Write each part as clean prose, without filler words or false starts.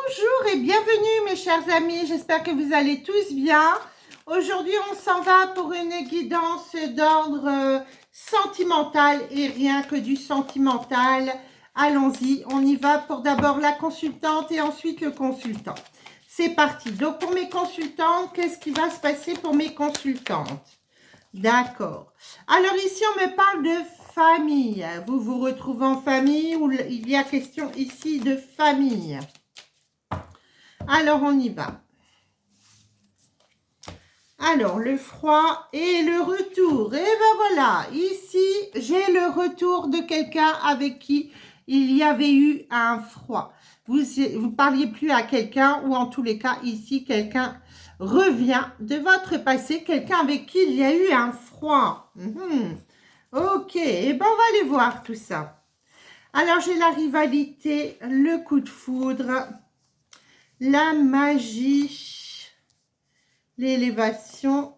Bonjour et bienvenue mes chers amis, j'espère que vous allez tous bien. Aujourd'hui on s'en va pour une guidance d'ordre sentimental et rien que du sentimental. Allons-y, on y va pour d'abord la consultante et ensuite le consultant. C'est parti, donc pour mes consultantes, qu'est-ce qui va se passer pour mes consultantes? D'accord. Alors ici on me parle de famille. Vous vous retrouvez en famille ou il y a question ici de famille? Alors, on y va. Alors, le froid et le retour. Et ben voilà, ici, j'ai le retour de quelqu'un avec qui il y avait eu un froid. Vous parliez plus à quelqu'un ou en tous les cas, ici, quelqu'un revient de votre passé, quelqu'un avec qui il y a eu un froid. Ok, et ben on va aller voir tout ça. Alors, j'ai la rivalité, le coup de foudre, la magie, l'élévation,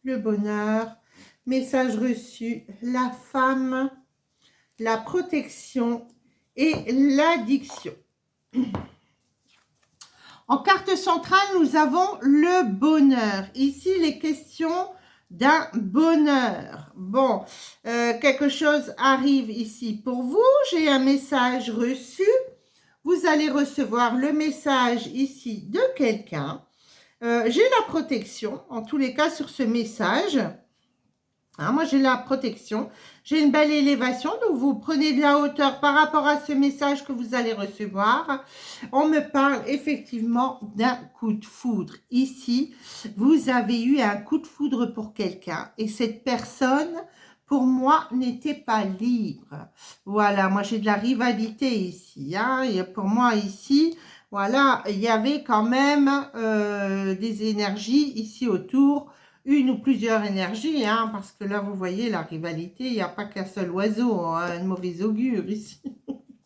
le bonheur, message reçu, la femme, la protection et l'addiction. En carte centrale, nous avons le bonheur. Ici, les questions d'un bonheur. Bon, quelque chose arrive ici pour vous. J'ai un message reçu. Vous allez recevoir le message ici de quelqu'un. J'ai la protection, en tous les cas, sur ce message. Moi, j'ai la protection. J'ai une belle élévation, donc vous prenez de la hauteur par rapport à ce message que vous allez recevoir. On me parle effectivement d'un coup de foudre. Ici, vous avez eu un coup de foudre pour quelqu'un et cette personne, pour moi, n'était pas libre. Voilà, moi, j'ai de la rivalité ici. Et pour moi, ici, voilà, il y avait quand même des énergies ici autour, une ou plusieurs énergies, parce que là, vous voyez, la rivalité, il n'y a pas qu'un seul oiseau, un mauvais augure ici.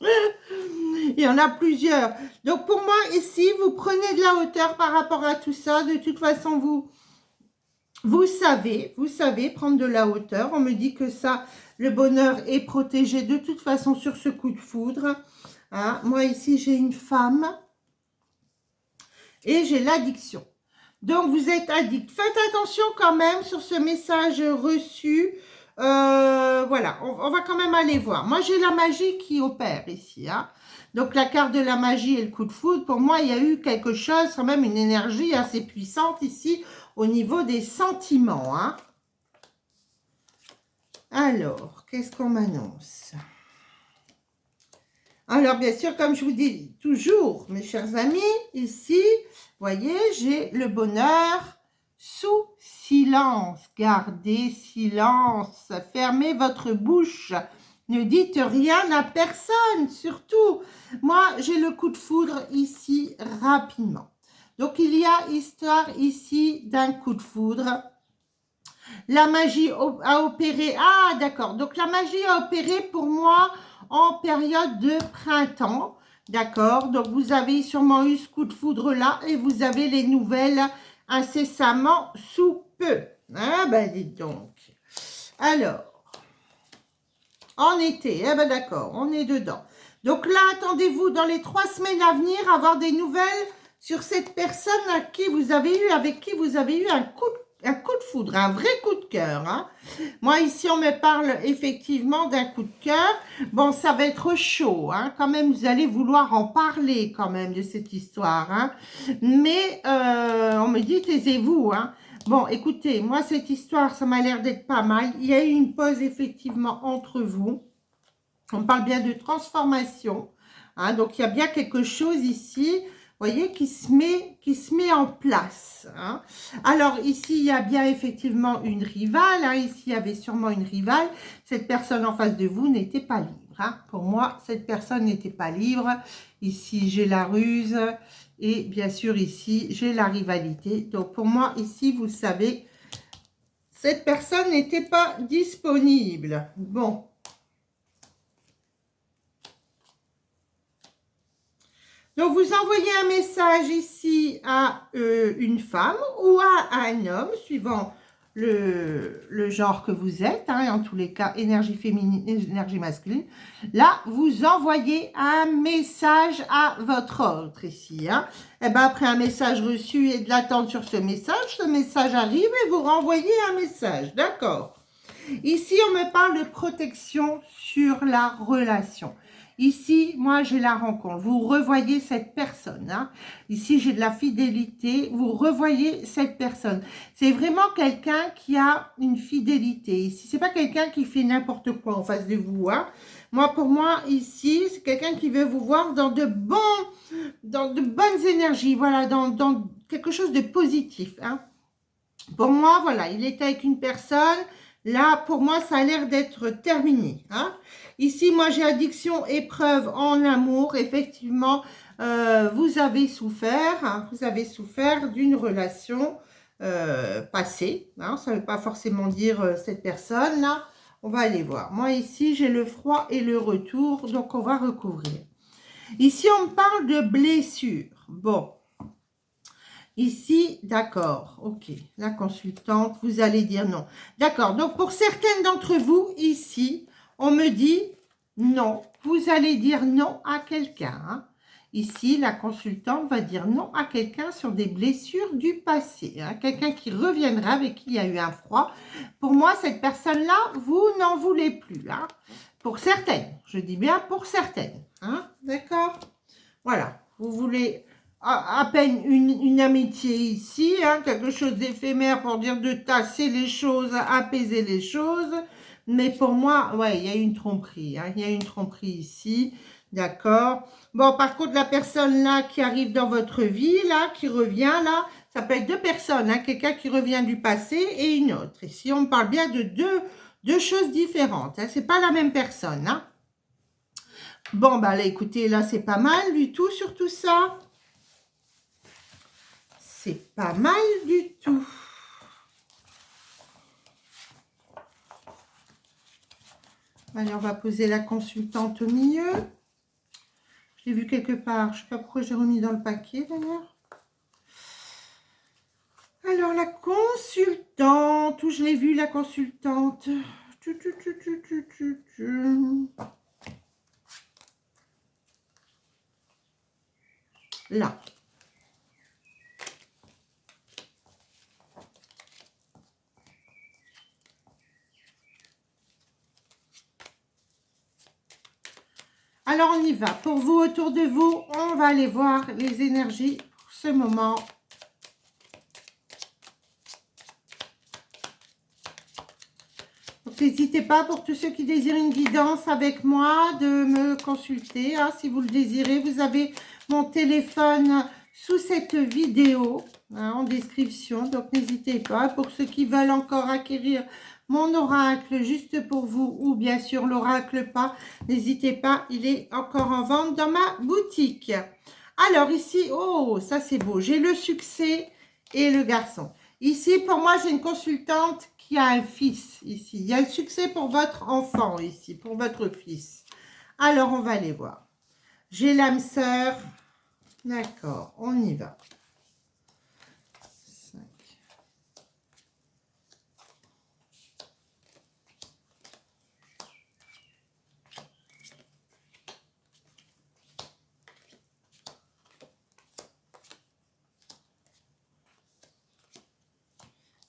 Il y en a plusieurs. Donc, pour moi, ici, vous prenez de la hauteur par rapport à tout ça. De toute façon, vous savez prendre de la hauteur. On me dit que ça, le bonheur est protégé de toute façon sur ce coup de foudre. Moi, ici, j'ai une femme et j'ai l'addiction. Donc, vous êtes addict. Faites attention quand même sur ce message reçu. Voilà, on va quand même aller voir. Moi, j'ai la magie qui opère ici. Donc, la carte de la magie et le coup de foudre, pour moi, il y a eu quelque chose, quand même une énergie assez puissante ici au niveau des sentiments. Alors, qu'est-ce qu'on m'annonce ? Alors, bien sûr, comme je vous dis toujours, mes chers amis, ici, voyez, j'ai le bonheur sous silence. Gardez silence. Fermez votre bouche. Ne dites rien à personne, surtout. Moi, j'ai le coup de foudre ici rapidement. Donc, il y a histoire ici d'un coup de foudre. La magie a opéré. Ah, d'accord. Donc, la magie a opéré pour moi en période de printemps. D'accord. Donc, vous avez sûrement eu ce coup de foudre-là et vous avez les nouvelles incessamment sous peu. Ben, dites donc. Alors, en été. Eh ben, d'accord. On est dedans. Donc là, attendez-vous dans les 3 semaines à venir avoir des nouvelles sur cette personne avec qui vous avez eu un coup de foudre, un vrai coup de cœur. Moi, ici, on me parle effectivement d'un coup de cœur. Bon, ça va être chaud. Quand même, vous allez vouloir en parler quand même de cette histoire. Mais on me dit, taisez-vous. Bon, écoutez, moi, cette histoire, ça m'a l'air d'être pas mal. Il y a eu une pause effectivement entre vous. On parle bien de transformation. Donc, il y a bien quelque chose ici, vous voyez, qui se met en place. Alors, ici, il y a bien effectivement une rivale. Ici, il y avait sûrement une rivale. Cette personne en face de vous n'était pas libre. Pour moi, cette personne n'était pas libre. Ici, j'ai la ruse. Et bien sûr, ici, j'ai la rivalité. Donc, pour moi, ici, vous savez, cette personne n'était pas disponible. Bon. Donc, vous envoyez un message ici à une femme ou à un homme, suivant le genre que vous êtes, hein, et en tous les cas, énergie féminine, énergie masculine. Là, vous envoyez un message à votre autre ici. Hein. Et ben après un message reçu et de l'attente sur ce message arrive et vous renvoyez un message. D'accord. Ici, on me parle de protection sur la relation. Ici, moi, j'ai la rencontre. Vous revoyez cette personne. Hein. Ici, j'ai de la fidélité. Vous revoyez cette personne. C'est vraiment quelqu'un qui a une fidélité. Ici, c'est pas quelqu'un qui fait n'importe quoi en face de vous. Hein. Moi, pour moi, ici, c'est quelqu'un qui veut vous voir dans de bonnes énergies. Voilà, dans quelque chose de positif. Hein. Pour moi, voilà, il est avec une personne. Là, pour moi, ça a l'air d'être terminé. Hein. Ici, moi, j'ai addiction, épreuve en amour. Effectivement, vous avez souffert. Hein, vous avez souffert d'une relation passée. Hein, ça ne veut pas forcément dire cette personne-là. On va aller voir. Moi, ici, j'ai le froid et le retour. Donc, on va recouvrir. Ici, on me parle de blessure. Bon. Ici, d'accord, ok, la consultante, vous allez dire non. D'accord, donc pour certaines d'entre vous, ici, on me dit non. Vous allez dire non à quelqu'un. Hein. Ici, la consultante va dire non à quelqu'un sur des blessures du passé. Hein. Quelqu'un qui reviendra avec qui il y a eu un froid. Pour moi, cette personne-là, vous n'en voulez plus. Hein. Pour certaines, je dis bien pour certaines. Hein. D'accord. Voilà, vous voulez... à peine une amitié ici, hein, quelque chose d'éphémère pour dire de tasser les choses, apaiser les choses. Mais pour moi, ouais, il y a une tromperie. Hein, il y a une tromperie ici, d'accord. Bon, par contre, la personne là qui arrive dans votre vie, là, qui revient là, ça peut être deux personnes. Hein, quelqu'un qui revient du passé et une autre. Ici, on parle bien de deux choses différentes. Hein, c'est pas la même personne. Hein. Bon, bah là, écoutez, là, c'est pas mal du tout sur tout ça. C'est pas mal du tout. Allez, on va poser la consultante au milieu. Je l'ai vu quelque part. Je ne sais pas pourquoi j'ai remis dans le paquet d'ailleurs. Alors, la consultante. Où je l'ai vue, la consultante. Là. Alors, on y va. Pour vous, autour de vous, on va aller voir les énergies pour ce moment. Donc, n'hésitez pas, pour tous ceux qui désirent une guidance avec moi, de me consulter. Hein, si vous le désirez, vous avez mon téléphone sous cette vidéo, hein, en description. Donc, n'hésitez pas. Pour ceux qui veulent encore acquérir mon oracle juste pour vous, ou bien sûr l'oracle pas, n'hésitez pas, il est encore en vente dans ma boutique. Alors ici, oh, ça c'est beau, j'ai le succès et le garçon. Ici, pour moi, j'ai une consultante qui a un fils ici. Il y a le succès pour votre enfant ici, pour votre fils. Alors, on va aller voir. J'ai l'âme sœur. D'accord, on y va. 5.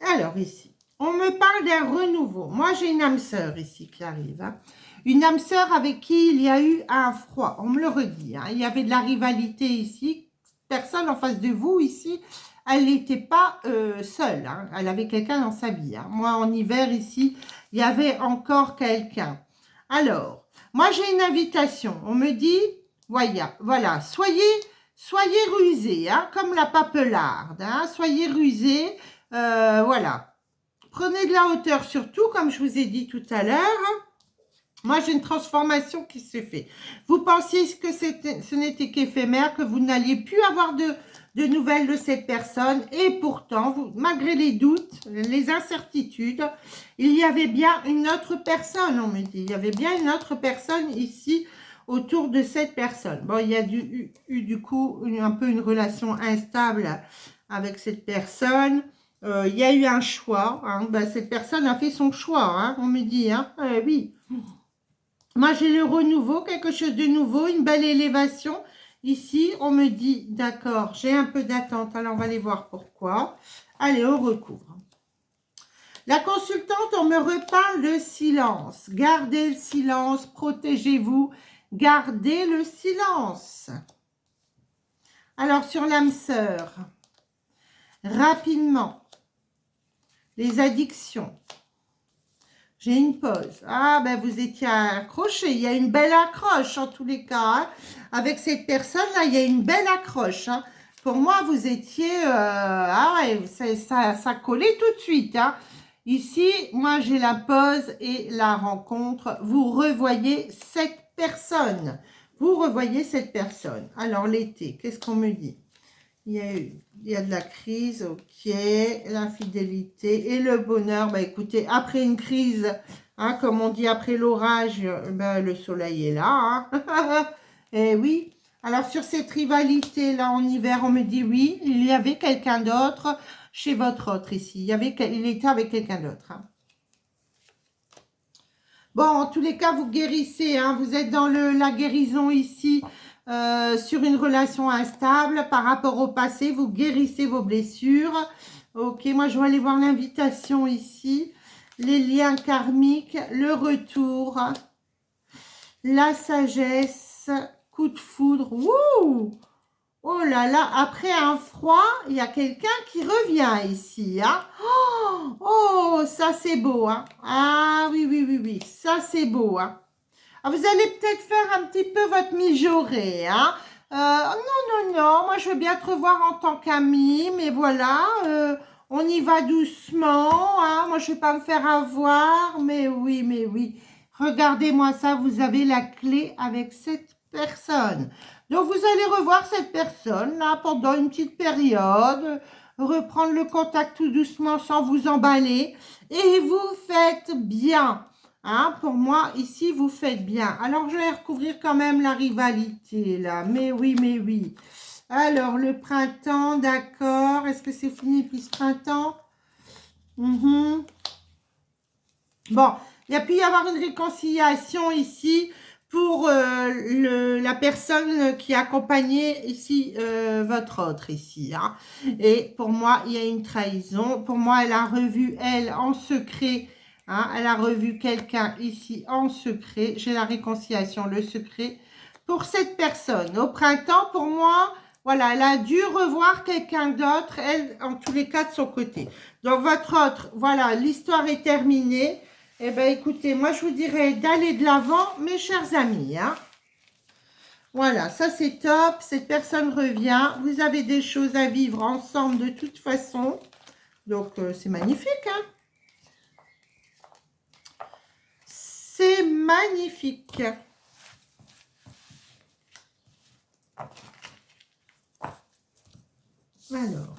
Alors, ici, on me parle d'un renouveau. Moi, j'ai une âme sœur ici qui arrive. Hein. Une âme sœur avec qui il y a eu un froid. On me le redit. Hein. Il y avait de la rivalité ici. Personne en face de vous ici, elle n'était pas seule. Hein. Elle avait quelqu'un dans sa vie. Hein. Moi, en hiver ici, il y avait encore quelqu'un. Alors, moi, j'ai une invitation. On me dit, voilà, soyez rusés, hein, comme la papelarde. Hein. Soyez rusés. Voilà. Prenez de la hauteur surtout, comme je vous ai dit tout à l'heure. Moi, j'ai une transformation qui se fait. Vous pensiez que ce n'était qu'éphémère, que vous n'alliez plus avoir de nouvelles de cette personne. Et pourtant, malgré les doutes, les incertitudes, il y avait bien une autre personne, on me dit. Il y avait bien une autre personne ici autour de cette personne. Bon, il y a eu du coup un peu une relation instable avec cette personne. Il y a eu un choix. Hein. Ben, cette personne a fait son choix, hein, on me dit. Hein. Oui. Moi, j'ai le renouveau, quelque chose de nouveau, une belle élévation. Ici, on me dit, d'accord, j'ai un peu d'attente. Alors, on va aller voir pourquoi. Allez, on recouvre. La consultante, on me reparle de silence. Gardez le silence, protégez-vous. Gardez le silence. Alors, sur l'âme sœur, rapidement, les addictions. J'ai une pause. Ah, ben vous étiez accroché. Il y a une belle accroche en tous les cas. Hein. Avec cette personne-là, il y a une belle accroche. Hein. Pour moi, vous étiez... ah ouais, ça collait tout de suite. Hein. Ici, moi, j'ai la pause et la rencontre. Vous revoyez cette personne. Vous revoyez cette personne. Alors, l'été, qu'est-ce qu'on me dit? Il y a de la crise, ok, l'infidélité et le bonheur. Bah écoutez, après une crise, hein, comme on dit après l'orage, bah, le soleil est là. Hein. Et oui, alors sur cette rivalité-là en hiver, on me dit oui, il y avait quelqu'un d'autre chez votre autre ici. Il était avec quelqu'un d'autre. Hein. Bon, en tous les cas, vous guérissez. Hein, vous êtes dans la guérison ici. Sur une relation instable par rapport au passé, vous guérissez vos blessures. Ok, moi je vais aller voir l'invitation ici, les liens karmiques, le retour, la sagesse, coup de foudre. Wouh! Oh là là, après un froid, il y a quelqu'un qui revient ici. Hein. Oh, ça c'est beau. Hein. Ah oui, oui, oui, oui, ça c'est beau. Hein. Ah, vous allez peut-être faire un petit peu votre mijaurée, hein. Non, non, non, moi je veux bien te revoir en tant qu'amie, mais voilà, on y va doucement, hein. Moi je ne vais pas me faire avoir, mais oui, mais oui. Regardez-moi ça, vous avez la clé avec cette personne. Donc vous allez revoir cette personne là pendant une petite période, reprendre le contact tout doucement sans vous emballer, et vous faites bien. Hein, pour moi, ici, vous faites bien. Alors, je vais recouvrir quand même la rivalité, là. Mais oui, mais oui. Alors, le printemps, d'accord. Est-ce que c'est fini depuis ce printemps? Bon, il y a pu y avoir une réconciliation ici pour la personne qui accompagnait ici votre autre ici. Hein. Et pour moi, il y a une trahison. Pour moi, elle a revu, elle, en secret. Hein, elle a revu quelqu'un ici en secret. J'ai la réconciliation, le secret pour cette personne. Au printemps, pour moi, voilà, elle a dû revoir quelqu'un d'autre, elle, en tous les cas, de son côté. Donc, votre autre, voilà, l'histoire est terminée. Eh bien, écoutez, moi, je vous dirais d'aller de l'avant, mes chers amis. Hein. Voilà, ça, c'est top. Cette personne revient. Vous avez des choses à vivre ensemble de toute façon. Donc, c'est magnifique, hein. C'est magnifique. Alors.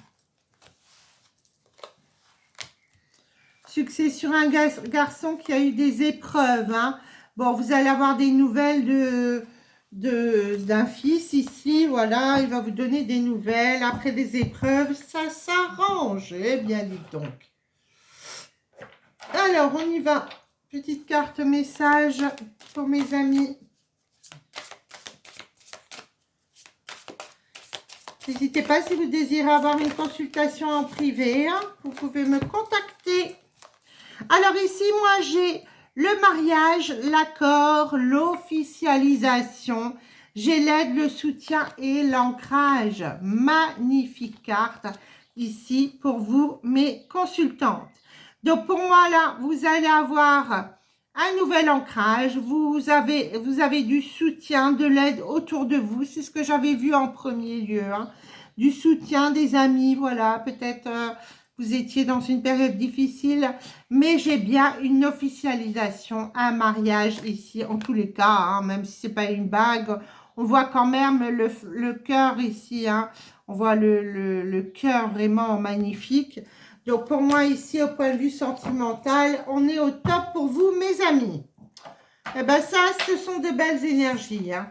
Succès sur un garçon qui a eu des épreuves. Hein. Bon, vous allez avoir des nouvelles d'un fils ici. Voilà, il va vous donner des nouvelles. Après des épreuves, ça s'arrange. Eh bien, dites donc. Alors, on y va. Petite carte message pour mes amis. N'hésitez pas si vous désirez avoir une consultation en privé. Hein, vous pouvez me contacter. Alors ici, moi, j'ai le mariage, l'accord, l'officialisation. J'ai l'aide, le soutien et l'ancrage. Magnifique carte ici pour vous, mes consultantes. Donc, pour moi, là, vous allez avoir un nouvel ancrage. Vous avez du soutien, de l'aide autour de vous. C'est ce que j'avais vu en premier lieu. Hein. Du soutien des amis, voilà, peut-être... vous étiez dans une période difficile, mais j'ai bien une officialisation, un mariage ici, en tous les cas, hein, même si ce n'est pas une bague, on voit quand même le cœur ici, hein, on voit le cœur vraiment magnifique. Donc pour moi ici, au point de vue sentimental, on est au top pour vous, mes amis. Eh bien ça, ce sont de belles énergies. Hein.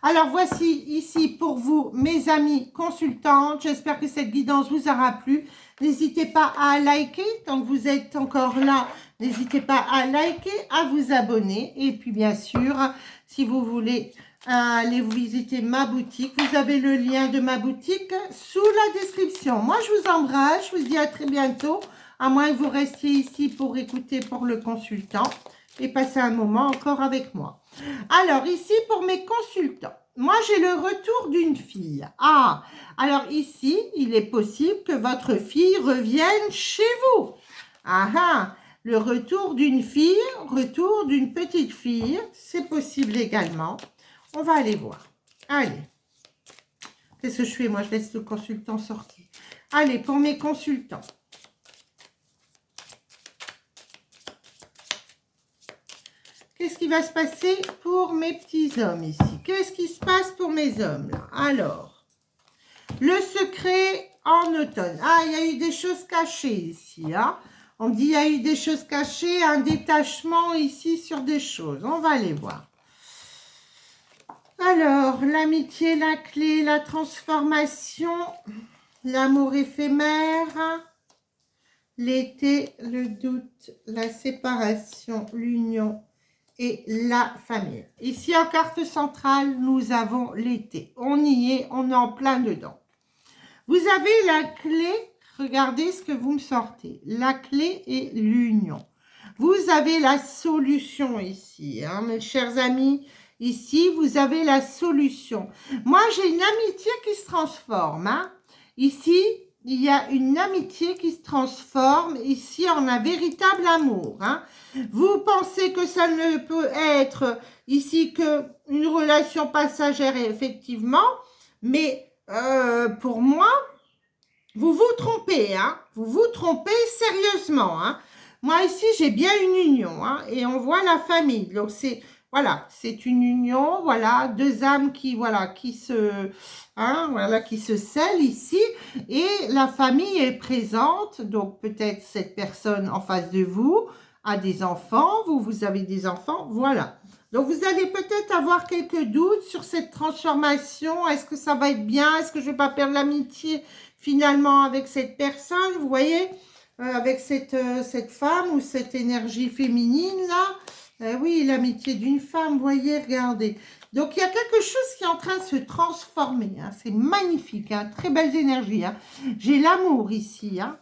Alors, voici ici pour vous, mes amis consultantes. J'espère que cette guidance vous aura plu. N'hésitez pas à liker. Tant que vous êtes encore là, n'hésitez pas à liker, à vous abonner. Et puis, bien sûr, si vous voulez aller visiter ma boutique, vous avez le lien de ma boutique sous la description. Moi, je vous embrasse. Je vous dis à très bientôt. À moins que vous restiez ici pour écouter pour le consultant et passer un moment encore avec moi. Alors, ici, pour mes consultants, moi, j'ai le retour d'une fille. Ah, alors ici, il est possible que votre fille revienne chez vous. Ah, ah, le retour d'une fille, retour d'une petite fille, c'est possible également. On va aller voir. Allez. Qu'est-ce que je fais? Moi, je laisse le consultant sortir. Allez, pour mes consultants. Qu'est-ce qui va se passer pour mes petits hommes ici? Qu'est-ce qui se passe pour mes hommes là? Alors, le secret en automne. Ah, il y a eu des choses cachées ici. Hein? On dit il y a eu des choses cachées, un détachement ici sur des choses. On va aller voir. Alors, l'amitié, la clé, la transformation, l'amour éphémère, l'été, le doute, la séparation, l'union et la famille. Ici, en carte centrale, nous avons l'été. On y est, on est en plein dedans. Vous avez la clé, regardez ce que vous me sortez. La clé est l'union. Vous avez la solution ici, hein, mes chers amis. Ici, vous avez la solution. Moi, j'ai une amitié qui se transforme. Hein. Ici, il y a une amitié qui se transforme ici en un véritable amour. Hein. Vous pensez que ça ne peut être ici qu'une relation passagère, effectivement, mais pour moi, vous vous trompez. Hein. Vous vous trompez sérieusement. Hein. Moi, ici, j'ai bien une union hein, et on voit la famille. Donc, c'est... Voilà, c'est une union, voilà, deux âmes qui, voilà, qui se scellent ici et la famille est présente, donc peut-être cette personne en face de vous a des enfants, vous avez des enfants, voilà. Donc vous allez peut-être avoir quelques doutes sur cette transformation, est-ce que ça va être bien, est-ce que je ne vais pas perdre l'amitié finalement avec cette personne, vous voyez, avec cette femme ou cette énergie féminine là. Oui, l'amitié d'une femme, vous voyez, regardez. Donc, il y a quelque chose qui est en train de se transformer. Hein. C'est magnifique, hein. Très belles énergies. Hein. J'ai l'amour ici. Hein.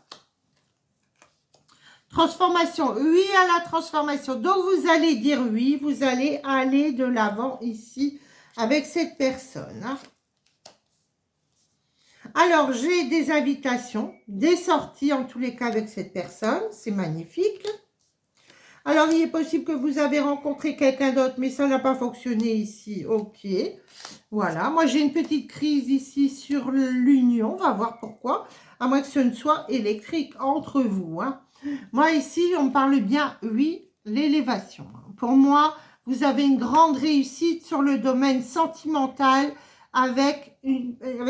Transformation, oui à la transformation. Donc, vous allez dire oui, vous allez aller de l'avant ici avec cette personne. Hein. Alors, j'ai des invitations, des sorties en tous les cas avec cette personne. C'est magnifique. Alors, il est possible que vous avez rencontré quelqu'un d'autre, mais ça n'a pas fonctionné ici. Ok, voilà. Moi, j'ai une petite crise ici sur l'union. On va voir pourquoi. À moins que ce ne soit électrique entre vous. Hein. Moi, ici, on me parle bien, oui, l'élévation. Pour moi, vous avez une grande réussite sur le domaine sentimental avec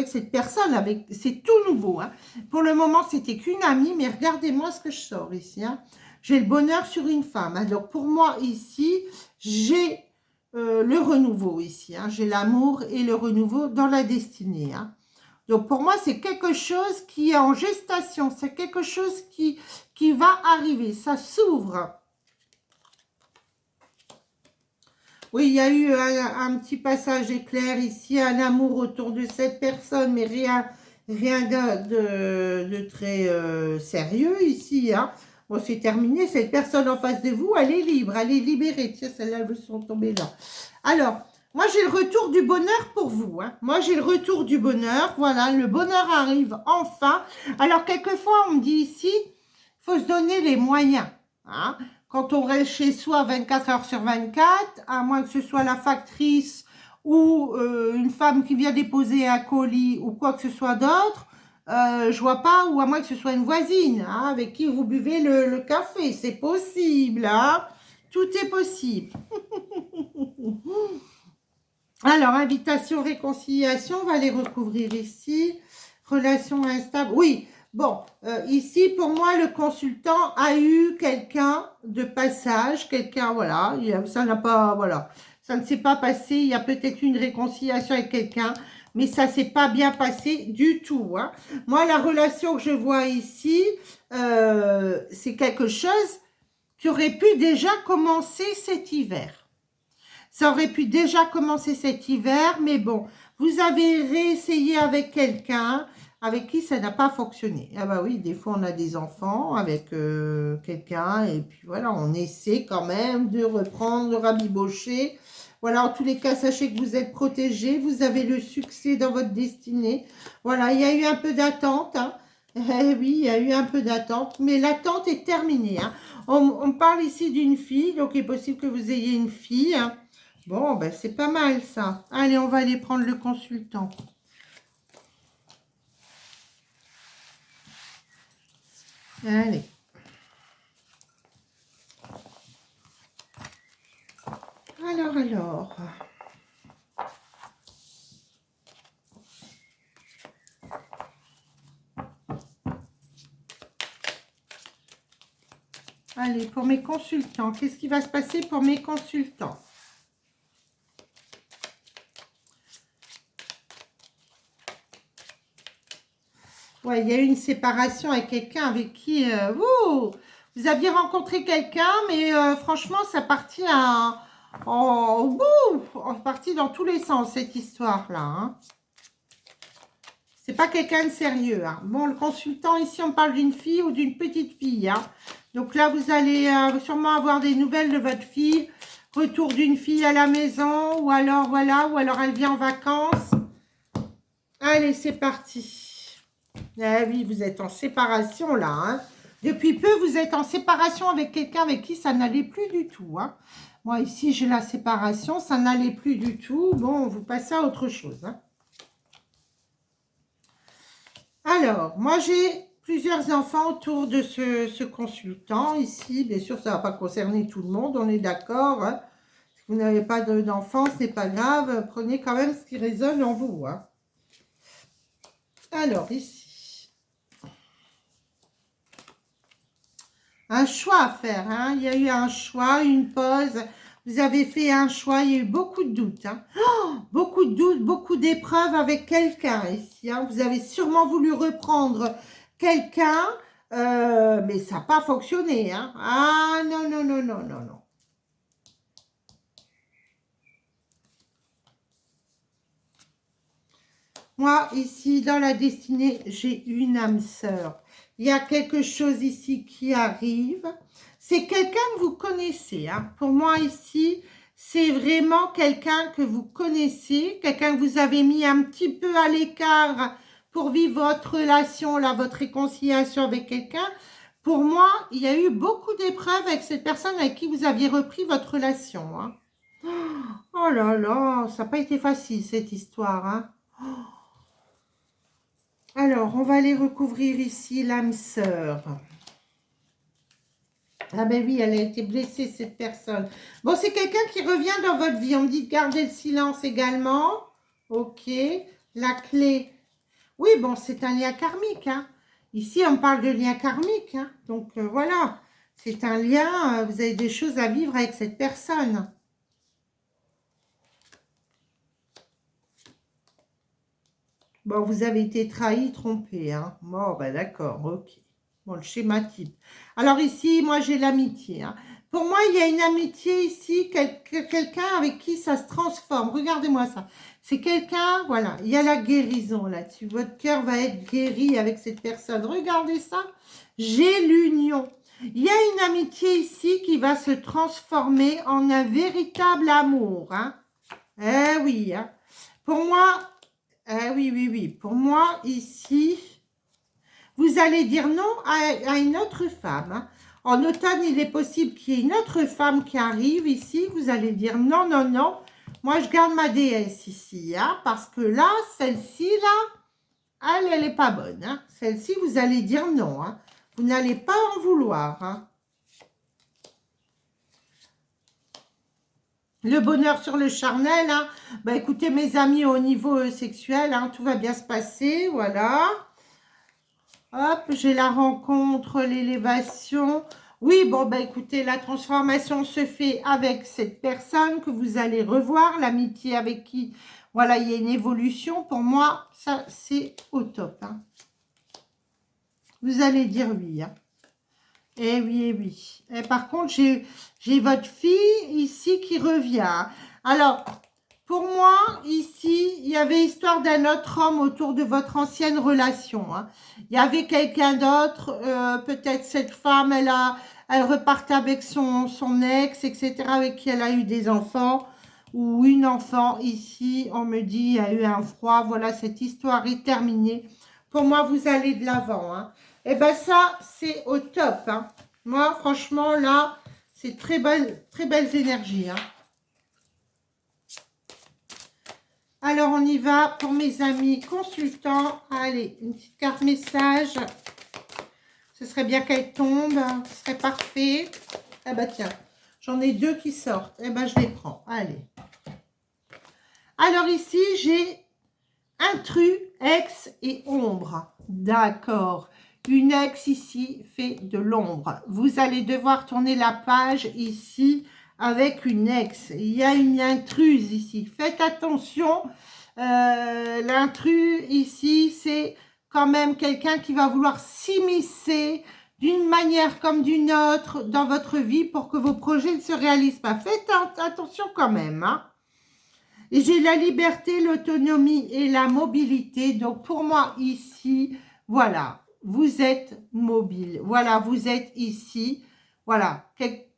cette personne. C'est tout nouveau. Hein. Pour le moment, c'était qu'une amie, mais regardez-moi ce que je sors ici. Hein. J'ai le bonheur sur une femme. Hein. Donc, pour moi, ici, j'ai le renouveau ici. Hein. J'ai l'amour et le renouveau dans la destinée. Hein. Donc, pour moi, c'est quelque chose qui est en gestation. C'est quelque chose qui va arriver. Ça s'ouvre. Oui, il y a eu un petit passage éclair ici. Un amour autour de cette personne, mais rien de très sérieux ici. Hein. Bon, c'est terminé. Cette personne en face de vous, elle est libre, elle est libérée. Tiens, celles-là, elles sont tombées là. Alors, moi, j'ai le retour du bonheur pour vous. Hein. Moi, j'ai le retour du bonheur. Voilà, le bonheur arrive enfin. Alors, quelquefois, on me dit ici, il faut se donner les moyens. Hein. Quand on reste chez soi 24 heures sur 24, à moins que ce soit la factrice ou une femme qui vient déposer un colis ou quoi que ce soit d'autre, je vois pas, ou à moins que ce soit une voisine hein, avec qui vous buvez le café. C'est possible, hein. Tout est possible. Alors, invitation, réconciliation, on va les recouvrir ici. Relation instable, oui. Bon, ici, pour moi, le consultant a eu quelqu'un de passage, quelqu'un, voilà, ça n'a pas, voilà. ça ne s'est pas passé. Il y a peut-être une réconciliation avec quelqu'un, mais ça ne s'est pas bien passé du tout. Hein. Moi, la relation que je vois ici, c'est quelque chose qui aurait pu déjà commencer cet hiver. Ça aurait pu déjà commencer cet hiver, mais bon, vous avez réessayé avec quelqu'un avec qui ça n'a pas fonctionné. Ah bah oui, des fois on a des enfants avec quelqu'un et puis voilà, on essaie quand même de reprendre, de rabibocher. Voilà, en tous les cas, sachez que vous êtes protégés, vous avez le succès dans votre destinée. Voilà, il y a eu un peu d'attente, hein. Eh oui, il y a eu un peu d'attente, mais l'attente est terminée. Hein. On parle ici d'une fille, donc il est possible que vous ayez une fille. Hein. Bon, ben c'est pas mal ça. Allez, on va aller prendre le consultant. Allez. Alors. Allez, pour mes consultants, qu'est-ce qui va se passer pour mes consultants? Ouais, il y a eu une séparation avec quelqu'un avec qui vous aviez rencontré quelqu'un, mais franchement, ça partit partit dans tous les sens, cette histoire-là. Hein. C'est pas quelqu'un de sérieux. Hein. Bon, le consultant, ici, on parle d'une fille ou d'une petite fille. Hein. Donc là, vous allez sûrement avoir des nouvelles de votre fille. Retour d'une fille à la maison. Ou alors, voilà, ou alors elle vient en vacances. Allez, c'est parti. Ah oui, vous êtes en séparation là. Hein. Depuis peu, vous êtes en séparation avec quelqu'un avec qui ça n'allait plus du tout. Hein. Moi, ici, j'ai la séparation. Ça n'allait plus du tout. Bon, vous passez à autre chose. Hein. Alors, moi, j'ai plusieurs enfants autour de ce consultant ici. Bien sûr, ça ne va pas concerner tout le monde, on est d'accord. Hein. Si vous n'avez pas d'enfants, ce n'est pas grave. Prenez quand même ce qui résonne en vous. Hein. Alors, ici. Un choix à faire. Hein. Il y a eu un choix, une pause. Vous avez fait un choix, il y a eu beaucoup de doutes. Hein. Oh, beaucoup de doutes, beaucoup d'épreuves avec quelqu'un ici. Hein. Vous avez sûrement voulu reprendre quelqu'un, mais ça n'a pas fonctionné. Hein. Ah non, non, non, non, non, non. Moi, ici, dans la destinée, j'ai une âme sœur. Il y a quelque chose ici qui arrive. C'est quelqu'un que vous connaissez. Hein. Pour moi, ici, c'est vraiment quelqu'un que vous connaissez, quelqu'un que vous avez mis un petit peu à l'écart pour vivre votre relation, là, votre réconciliation avec quelqu'un. Pour moi, il y a eu beaucoup d'épreuves avec cette personne avec qui vous aviez repris votre relation. Hein. Oh là là, ça n'a pas été facile, cette histoire. Hein. Alors, on va aller recouvrir ici l'âme sœur. Ah ben oui, elle a été blessée, cette personne. Bon, c'est quelqu'un qui revient dans votre vie. On me dit de garder le silence également. Ok. La clé. Oui, bon, c'est un lien karmique. Hein. Ici, on parle de lien karmique. Hein. Donc, voilà. C'est un lien. Vous avez des choses à vivre avec cette personne. Bon, vous avez été trahi, trompé. Hein. Bon, ben d'accord, ok. Bon, le schéma type. Alors ici, moi, j'ai l'amitié. Hein. Pour moi, il y a une amitié ici, quelqu'un avec qui ça se transforme. Regardez-moi ça. C'est quelqu'un, voilà, il y a la guérison là-dessus. Votre cœur va être guéri avec cette personne. Regardez ça. J'ai l'union. Il y a une amitié ici qui va se transformer en un véritable amour. Hein. Eh oui. Hein. Pour moi, oui, oui, oui. Pour moi, ici... Vous allez dire non à une autre femme. Hein. En automne, il est possible qu'il y ait une autre femme qui arrive ici. Vous allez dire non, non, non. Moi, je garde ma déesse ici. Hein, parce que là, celle-ci, là, elle n'est pas bonne. Hein. Celle-ci, vous allez dire non. Hein. Vous n'allez pas en vouloir. Hein. Le bonheur sur le charnel. Hein. Bah, écoutez, mes amis, au niveau sexuel, hein, tout va bien se passer. Voilà. Hop, j'ai la rencontre, l'élévation. Oui, bon, bah écoutez, la transformation se fait avec cette personne que vous allez revoir, l'amitié avec qui, voilà, il y a une évolution. Pour moi, ça, c'est au top. Hein. Vous allez dire oui. Hein. Eh oui, eh oui. Et par contre, j'ai votre fille ici qui revient. Alors, pour moi, ici, il y avait histoire d'un autre homme autour de votre ancienne relation. Hein. Il y avait quelqu'un d'autre, peut-être cette femme, elle repartait avec son ex, etc., avec qui elle a eu des enfants, ou une enfant. Ici, on me dit, il y a eu un froid. Voilà, cette histoire est terminée. Pour moi, vous allez de l'avant. Hein. Et bien ça, c'est au top. Hein. Moi, franchement, là, c'est très belles énergies. Hein. Alors, on y va pour mes amis consultants. Allez, une petite carte message. Ce serait bien qu'elle tombe. Ce serait parfait. Ah bah tiens, j'en ai deux qui sortent. Eh ben, je les prends. Allez. Alors ici, j'ai intrus, ex et ombre. D'accord. Une ex ici fait de l'ombre. Vous allez devoir tourner la page ici avec une ex. Il y a une intruse ici. Faites attention. L'intrus ici, c'est quand même quelqu'un qui va vouloir s'immiscer d'une manière comme d'une autre dans votre vie pour que vos projets ne se réalisent pas. Faites attention quand même. Hein. Et j'ai la liberté, l'autonomie et la mobilité. Donc, pour moi, ici, voilà, vous êtes mobile. Voilà, vous êtes ici. Voilà,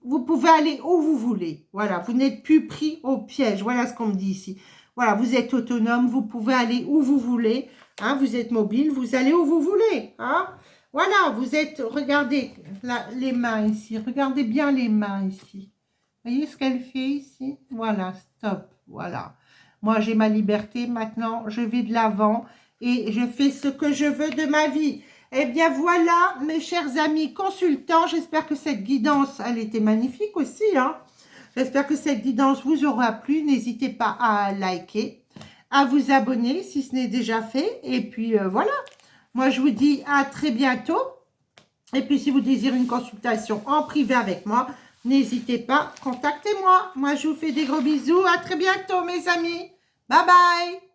vous pouvez aller où vous voulez. Voilà, vous n'êtes plus pris au piège. Voilà ce qu'on me dit ici. Voilà, vous êtes autonome, vous pouvez aller où vous voulez. Hein, vous êtes mobile, vous allez où vous voulez. Hein. Voilà, vous êtes, regardez les mains ici. Regardez bien les mains ici. Vous voyez ce qu'elle fait ici? Voilà, stop. Voilà. Moi, j'ai ma liberté. Maintenant, je vais de l'avant et je fais ce que je veux de ma vie. Eh bien, voilà, mes chers amis consultants. J'espère que cette guidance, elle était magnifique aussi. Hein. J'espère que cette guidance vous aura plu. N'hésitez pas à liker, à vous abonner si ce n'est déjà fait. Et puis, voilà. Moi, je vous dis à très bientôt. Et puis, si vous désirez une consultation en privé avec moi, n'hésitez pas, contactez-moi. Moi, je vous fais des gros bisous. À très bientôt, mes amis. Bye bye.